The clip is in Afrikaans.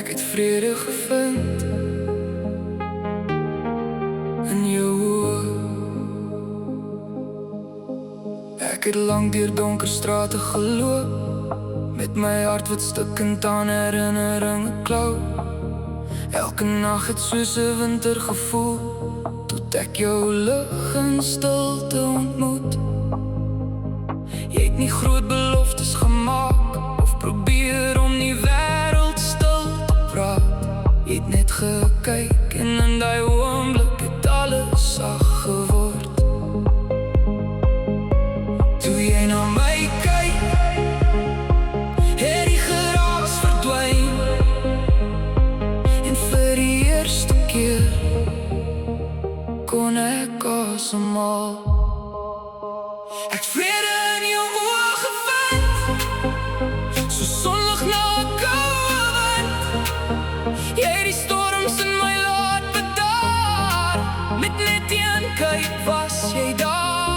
Ek het vrede gevind in jou oë. Ek het lang deur donker strate geloop, met my hart wat stikkend aan herinneringe klou. Elke nag het soos 'n winter gevoel, tot ek jou lig in stilte ontmoet. Jy het nie groot beloftes gemaak, of probeer om die wêreld stil te praat. Jy het net gekyk en in daai oomblik het alles sag geword. Toe jy na my kyk, het die geraas verdwyn. En vir die eerste keer kon ek asemhaal. Ek het vrede in jou oë gevind, so sonlig na 'n koue wind. Jy het die storms in my laat bedaar, met net een kyk was jy daar.